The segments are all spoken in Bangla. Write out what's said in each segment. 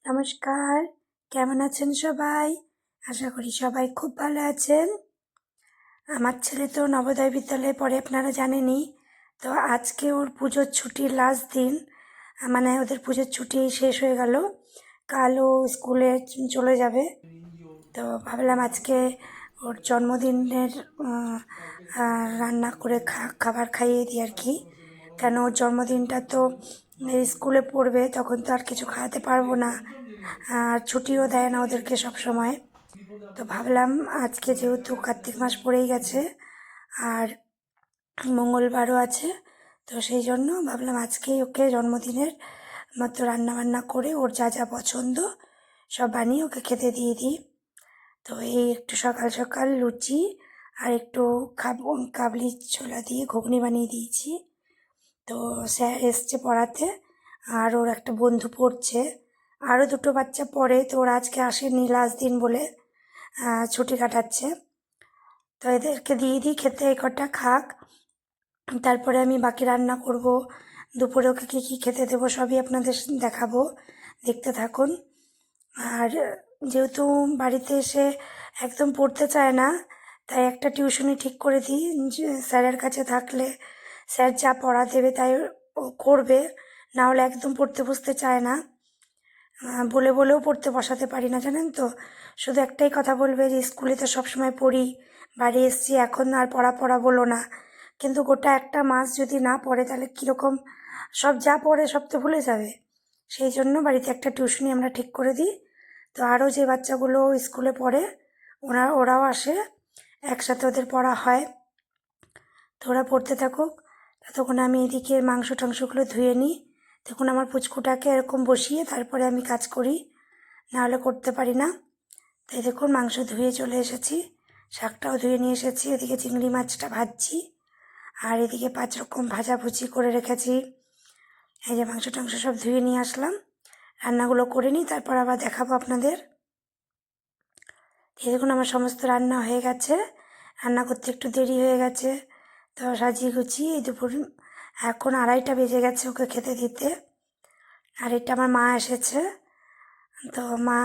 নমস্কার, কেমন আছেন সবাই? আশা করি সবাই খুব ভালো আছেন। আমার ছেলে তো নবোদয় বিদ্যালয়ে পড়ে, আপনারা জানেনই। তো আজকে ওর পুজোর ছুটির লাস্ট দিন, মানে ওদের পুজোর ছুটি শেষ হয়ে গেল। কাল ও স্কুলে চলে যাবে। তো ভাবলাম আজকে ওর জন্মদিনের রান্না করে খাবার খাইয়ে দিই আর কি। কেন ওর জন্মদিনটা তো স্কুলে পড়বে, তখন তো আর কিছু খাওয়াতে পারবো না, আর ছুটিও দেয় না ওদেরকে সব সময়। তো ভাবলাম আজকে যেহেতু কার্তিক মাস পড়েই গেছে আর মঙ্গলবারও আছে, তো সেই জন্য ভাবলাম আজকেই ওকে জন্মদিনের মতো রান্নাবান্না করে ওর যা যা পছন্দ সব বানিয়ে ওকে খেতে দিয়ে দিই। তো এই একটু সকাল সকাল লুচি আর একটু কাবলি ছোলা দিয়ে ঘুগনি বানিয়ে দিয়েছি। তো স্যার এসছে পড়াতে, আর ওর একটা বন্ধু পড়ছে, আরও দুটো বাচ্চা পড়ে। তো ওরা আজকে আসেনি, লাস্ট দিন বলে ছুটি কাটাচ্ছে। তো এদেরকে দিয়ে দিই খেতে, এই কটা খাক, তারপরে আমি বাকি রান্না করব। দুপুরে ওকে কী কী খেতে দেবো সবই আপনাদের দেখাবো, দেখতে থাকুন। আর যেহেতু বাড়িতে এসে একদম পড়তে চায় না, তাই একটা টিউশনি ঠিক করে দিই, যে স্যারের কাছে থাকলে স্যার যা পড়া দেবে তাই ও করবে, না হলে একদম পড়তে বসতে চায় না। বলে বলেও পড়তে বসাতে পারি না, জানেন তো। শুধু একটাই কথা বলবে যে স্কুলে তো সবসময় পড়ি, বাড়ি এসছি এখন আর পড়া পড়া বলো না। কিন্তু গোটা একটা মাস যদি না পড়ে তাহলে কীরকম, সব যা পড়ে সব তো ভুলে যাবে। সেই জন্য বাড়িতে একটা টিউশনি আমরা ঠিক করে দিই। তো আরও যে বাচ্চাগুলো স্কুলে পড়ে ওরাও আসে, একসাথে ওদের পড়া হয়। তো ওরা পড়তে থাকুক, ততক্ষণ আমি এদিকে মাংস টাংসগুলো ধুয়ে নিই। তখন আমার পুচকুটাকে এরকম বসিয়ে তারপরে আমি কাজ করি, নাহলে করতে পারি না। তাই দেখুন মাংস ধুয়ে চলে এসেছি, শাকটাও ধুয়ে নিয়ে এসেছি, এদিকে চিংড়ি মাছটা ভাজছি, আর এদিকে 5 রকম ভাজাভুজি করে রেখেছি। এই যে মাংস টাংস সব ধুয়ে নিয়ে আসলাম, রান্নাগুলো করে নিই, তারপর আবার দেখাবো আপনাদের। এই দেখুন আমার সমস্ত রান্না হয়ে গেছে, রান্না করতে একটু দেরি হয়ে গেছে। তো সাজিয়ে গুছিয়ে এই দুপুর এখন 2:30 বেজে গেছে ওকে খেতে দিতে। আর এটা আমার মা এসেছে, তো মা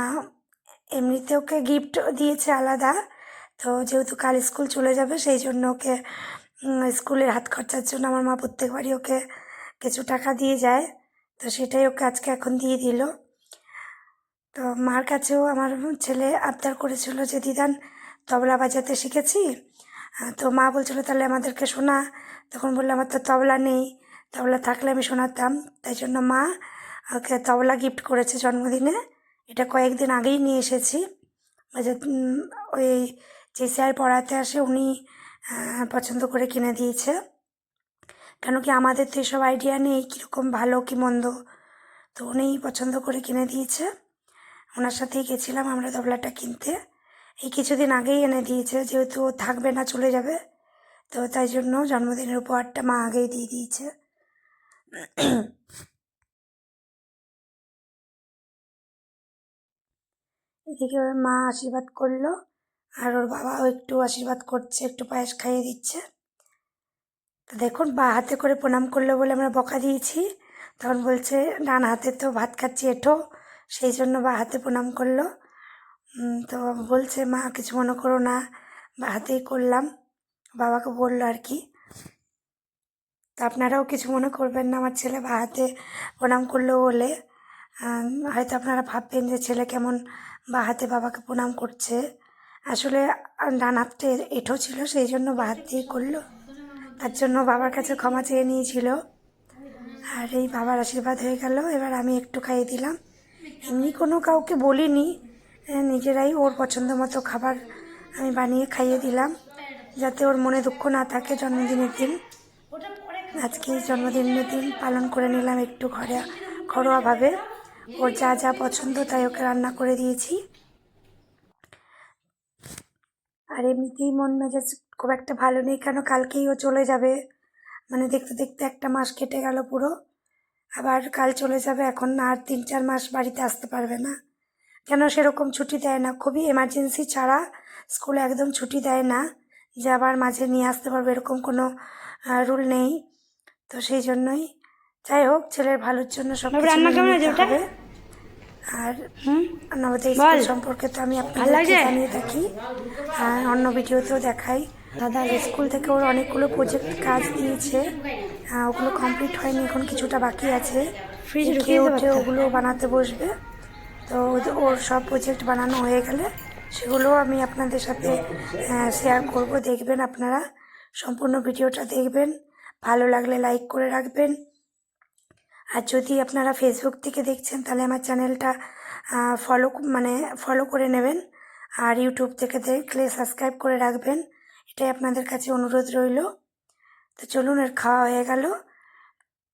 এমনিতে ওকে গিফট দিয়েছে আলাদা। তো যেহেতু কাল স্কুল চলে যাবে সেই জন্য ওকে স্কুলের হাত খরচার জন্য আমার মা প্রত্যেকবারই ওকে কিছু টাকা দিয়ে যায়, তো সেটাই ওকে আজকে এখন দিয়ে দিল। তো মার কাছেও আমার ছেলে আবদার করেছিল যে দিদান তবলা বাজাতে শিখেছি। তো মা বলছিল তাহলে আমাদেরকে শোনা। তখন বললো আমার তো তবলা নেই, তবলা থাকলে আমি শোনাতাম। তাই জন্য মা ওকে তবলা গিফট করেছে জন্মদিনে। এটা কয়েকদিন আগেই নিয়ে এসেছি। ওই যে স্যার পড়াতে আসে উনি পছন্দ করে কিনে দিয়েছে। কেন কি আমাদের তো এসব আইডিয়া নেই কীরকম ভালো কি মন্দ, তো উনিই পছন্দ করে কিনে দিয়েছে। ওনার সাথেই গেছিলাম আমরা তবলাটা কিনতে, এই কিছুদিন আগেই এনে দিয়েছে, যেহেতু ও থাকবে না চলে যাবে, তো তাই জন্য জন্মদিনের উপহারটা মা আগেই দিয়ে দিয়েছে। এদিকে ওর মা আশীর্বাদ করলো, আর ওর বাবাও একটু আশীর্বাদ করছে, একটু পায়েস খাইয়ে দিচ্ছে। তো দেখুন বা হাতে করে প্রণাম করলো বলে আমরা বকা দিয়েছি, তখন বলছে ডান হাতে তো ভাত খাচ্ছি এঁঠো, সেই জন্য বা হাতে প্রণাম করলো। তো বলছে মা কিছু মনে করো না, বা হাতেই করলাম, বাবাকে বললো আর কি। তো আপনারাও কিছু মনে করবেন না, আমার ছেলে বা হাতে প্রণাম করলো বলে। হয়তো আপনারা ভাববেন যে ছেলে কেমন বা হাতে বাবাকে প্রণাম করছে। আসলে ডান হাতটা এঁঠো ছিল, সেই জন্য বা হাত দিয়েই করলো, তার জন্য বাবার কাছে ক্ষমা চেয়ে নিয়েছিল। আর এই বাবার আশীর্বাদ হয়ে গেল, এবার আমি একটু খাইয়ে দিলাম। এমনি কোনো কাউকে বলিনি, নিজেরাই ওর পছন্দ মতো খাবার আমি বানিয়ে খাইয়ে দিলাম, যাতে ওর মনে দুঃখ না থাকে জন্মদিনের দিন। আজকে জন্মদিনের দিন পালন করে নিলাম একটু ঘরোয়াভাবে। ওর যা যা পছন্দ তাই ওকে রান্না করে দিয়েছি। আর এমনিতেই মন মেজাজ খুব একটা ভালো নেই, কেন কালকেই ও চলে যাবে, মানে দেখতে দেখতে একটা মাস কেটে গেল পুরো। আবার কাল চলে যাবে, এখন আর 3-4 মাস বাড়িতে আসতে পারবে না, কেন সেরকম ছুটি দেয় না, খুবই এমার্জেন্সি ছাড়া স্কুলে একদম ছুটি দেয় না যে আবার মাঝে নিয়ে আসতে পারবে, এরকম কোনো রুল নেই। তো সেই জন্যই, যাই হোক ছেলের ভালোর জন্য সব কিছু মেনে নিতে হবে। আর নবোদয় স্কুল সম্পর্কে তো আমি আপনাদেরকে জানিয়ে থাকি, অন্য ভিডিওতেও দেখাই। দাদা স্কুল থেকে ওর অনেকগুলো প্রজেক্ট কাজ দিয়েছে, ওগুলো কমপ্লিট হয়নি, এখন কিছুটা বাকি আছে। খেয়ে উঠে ওগুলো বানাতে বসবে। তো ওর সব প্রজেক্ট বানানো হয়ে গেলে সেগুলো আমি আপনাদের সাথে শেয়ার করব। দেখবেন আপনারা সম্পূর্ণ ভিডিওটা দেখবেন, ভালো লাগলে লাইক করে রাখবেন। আর যদি আপনারা ফেসবুক থেকে দেখছেন তাহলে আমার চ্যানেলটা ফলো করে নেবেন। আর ইউটিউব থেকে দেখলে সাবস্ক্রাইব করে রাখবেন, এটাই আপনাদের কাছে অনুরোধ রইল। তো চলুন, এর খাওয়া হয়ে গেল।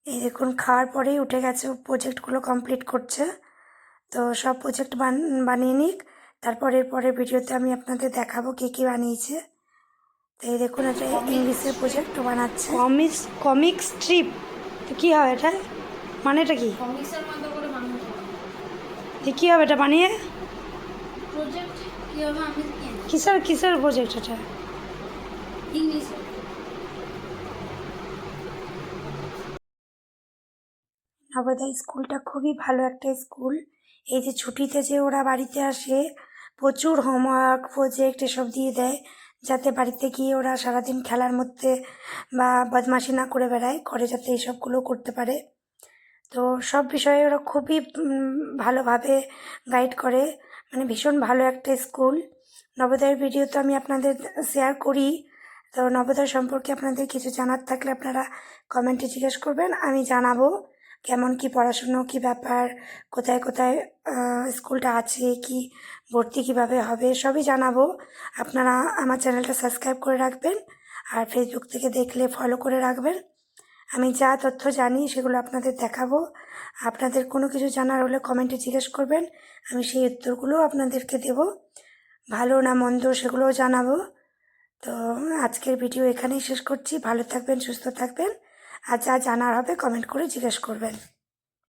এই দেখুন, খাওয়ার পরেই উঠে গেছে, প্রজেক্টগুলো কমপ্লিট করছে। তো সব প্রজেক্ট বানিয়ে নিক, তারপর এরপরের ভিডিওতে আমি আপনাদের দেখাবো কী কী বানিয়েছে। তো এই দেখুন, এটা ইংলিশের প্রজেক্ট বানাচ্ছে। কমিক স্ট্রিপ, তো কী হবে এটা, মানে এটা কি কী হবে এটা বানিয়ে? কিসের প্রজেক্ট এটা? নবোদয় স্কুলটা খুবই ভালো একটা স্কুল। এই যে ছুটিতে যে ওরা বাড়িতে আসে, প্রচুর হোমওয়ার্ক প্রজেক্ট এসব দিয়ে দেয়, যাতে বাড়িতে গিয়ে ওরা সারাদিন খেলার মধ্যে বা বদমাশি না করে বেড়ায়, করে যাতে এইসবগুলো করতে পারে। তো সব বিষয়ে ওরা খুবই ভালোভাবে গাইড করে, মানে ভীষণ ভালো একটা স্কুল। নবোদয়ের ভিডিও তো আমি আপনাদের শেয়ার করি। তো নবোদয় সম্পর্কে আপনাদের কিছু জানার থাকলে আপনারা কমেন্টে জিজ্ঞেস করবেন, আমি জানাবো কেমন কি পড়াশুনো, কি ব্যাপার, কোথায় কোথায় স্কুলটা আছে, কি ভর্তি কিভাবে হবে, সবই জানাবো। আপনারা আমার চ্যানেলটা সাবস্ক্রাইব করে রাখবেন, আর ফেসবুক থেকে দেখলে ফলো করে রাখবেন। আমি যা তথ্য জানি সেগুলো আপনাদের দেখাবো। আপনাদের কোনো কিছু জানার হলে কমেন্টে জিজ্ঞেস করবেন, আমি সেই উত্তরগুলো আপনাদেরকে দেব। ভালো না মন্দ সেগুলোও জানাবো। তো আজকের ভিডিও এখানেই শেষ করছি। ভালো থাকবেন, সুস্থ থাকবেন, আর যা জানার হবে কমেন্ট করে জিজ্ঞেস করবেন।